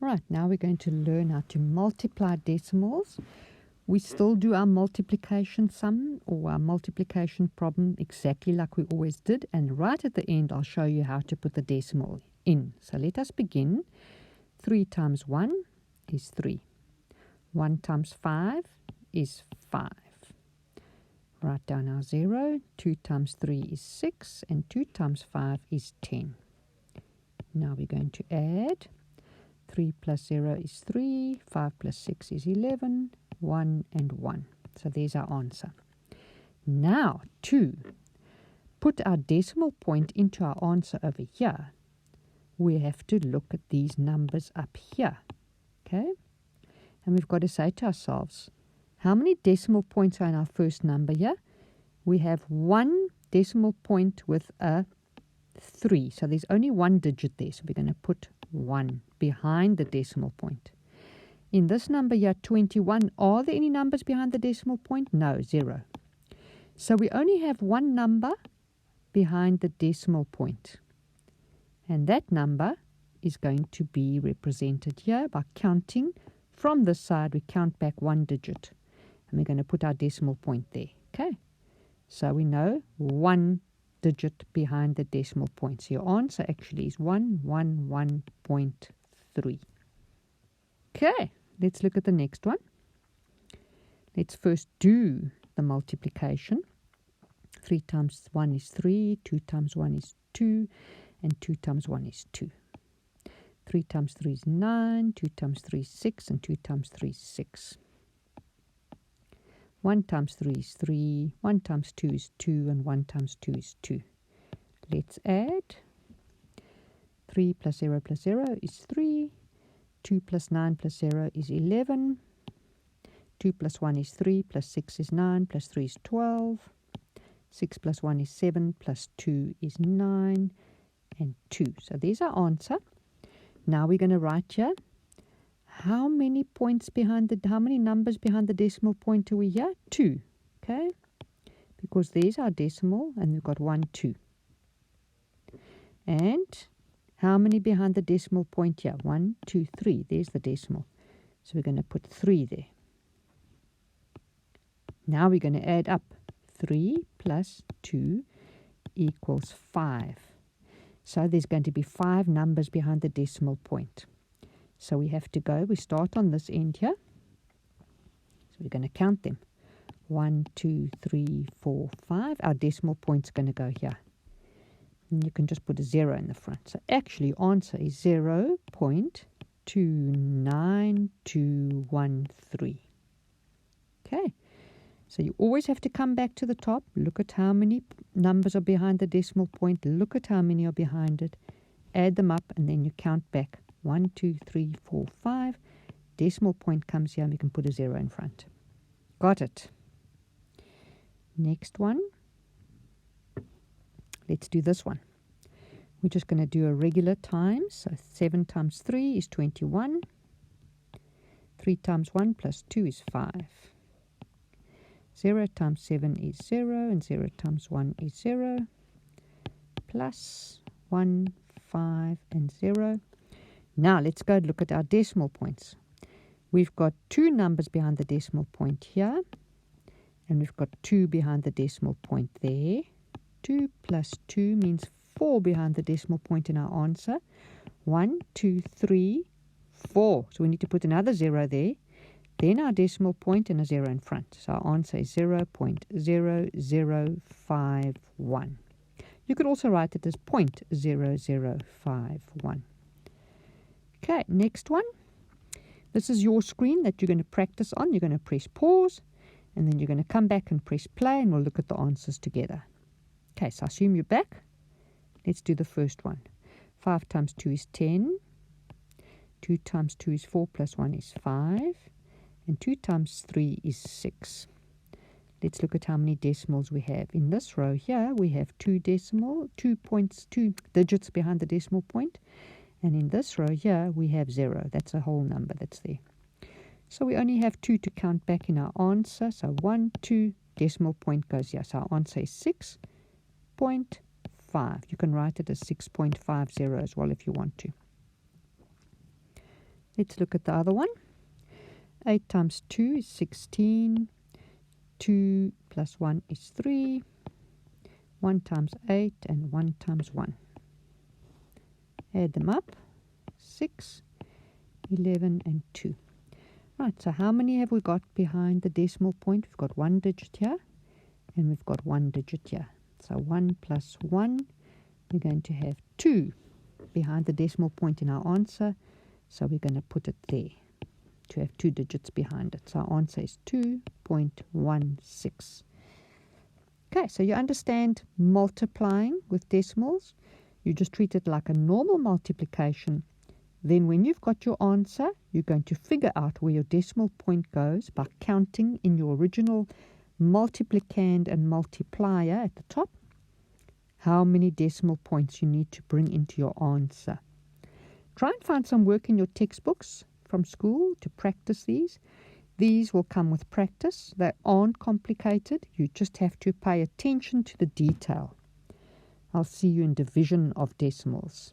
Right, now we're going to learn how to multiply decimals. We still do our multiplication sum or our multiplication problem exactly like we always did. And right at the end, I'll show you how to put the decimal in. So let us begin. 3 times 1 is 3. 1 times 5 is 5. Write down our 0. 2 times 3 is 6. And 2 times 5 is 10. Now we're going to add. 3 plus 0 is 3, 5 plus 6 is 11, 1 and 1. So there's our answer. Now, to put our decimal point into our answer over here, we have to look at these numbers up here. Okay? And we've got to say to ourselves, how many decimal points are in our first number here? We have one decimal point with a 3. So there's only one digit there. So we're going to put 1 behind the decimal point. In this number here, 21, are there any numbers behind the decimal point? No, 0. So we only have one number behind the decimal point. And that number is going to be represented here by counting. From this side, we count back one digit. And we're going to put our decimal point there. Okay? So we know one digit behind the decimal point. So your answer actually is 111.3. Okay, let's look at the next one. Let's first do the multiplication. 3 times 1 is 3, 2 times 1 is 2, and 2 times 1 is 2. 3 times 3 is 9, 2 times 3 is 6, and 2 times 3 is 6. 1 times 3 is 3, 1 times 2 is 2, and 1 times 2 is 2. Let's add. 3 plus 0 plus 0 is 3. 2 plus 9 plus 0 is 11. 2 plus 1 is 3, plus 6 is 9, plus 3 is 12. 6 plus 1 is 7, plus 2 is 9, and 2. So there's our answer. Now we're going to write here. How many numbers behind the decimal point do we here? 2. Okay? Because there's our decimal, and we've got 1, 2. And how many behind the decimal point here? 1, 2, 3. There's the decimal. So we're going to put 3 there. Now we're going to add up. 3 plus 2 equals 5. So there's going to be 5 numbers behind the decimal point. So we have to go. We start on this end here. So we're going to count them. 1, 2, 3, 4, 5. Our decimal point's going to go here. And you can just put a 0 in the front. So actually, answer is 0.29213. Okay. So you always have to come back to the top. Look at how many numbers are behind the decimal point. Look at how many are behind it. Add them up, and then you count back. 1, 2, 3, 4, 5. Decimal point comes here, and we can put a 0 in front. Got it. Next one. Let's do this one. We're just going to do a regular times. So 7 times 3 is 21. 3 times 1 plus 2 is 5. 0 times 7 is 0, and 0 times 1 is 0. Plus 1, 5, and 0. Now let's go look at our decimal points. We've got 2 numbers behind the decimal point here. And we've got 2 behind the decimal point there. 2 plus 2 means 4 behind the decimal point in our answer. 1, 2, 3, 4. So we need to put another 0 there. Then our decimal point and a 0 in front. So our answer is 0.0051. You could also write it as 0.0051. Okay, next one. This is your screen that you're going to practice on. You're going to press pause, and then you're going to come back and press play, and we'll look at the answers together. Okay, so I assume you're back. Let's do the first one. 5 times 2 is 10. 2 times 2 is 4 plus 1 is 5. And 2 times 3 is 6. Let's look at how many decimals we have. In this row here, we have 2 digits behind the decimal point. And in this row here, we have 0. That's a whole number that's there. So we only have 2 to count back in our answer. So 1, 2, decimal point goes here. So our answer is 6.5. You can write it as 6.50 as well if you want to. Let's look at the other one. 8 times 2 is 16. 2 plus 1 is 3. 1 times 8 and 1 times 1. Add them up. 6, 11 and 2. Right, so how many have we got behind the decimal point? We've got 1 digit here and we've got 1 digit here. So 1 plus 1, we're going to have 2 behind the decimal point in our answer. So we're going to put it there to have 2 digits behind it. So our answer is 2.16. Okay, so you understand multiplying with decimals. You just treat it like a normal multiplication. Then when you've got your answer, you're going to figure out where your decimal point goes by counting in your original multiplicand and multiplier at the top how many decimal points you need to bring into your answer. Try and find some work in your textbooks from school to practice these. These will come with practice. They aren't complicated. You just have to pay attention to the detail. I'll see you in division of decimals.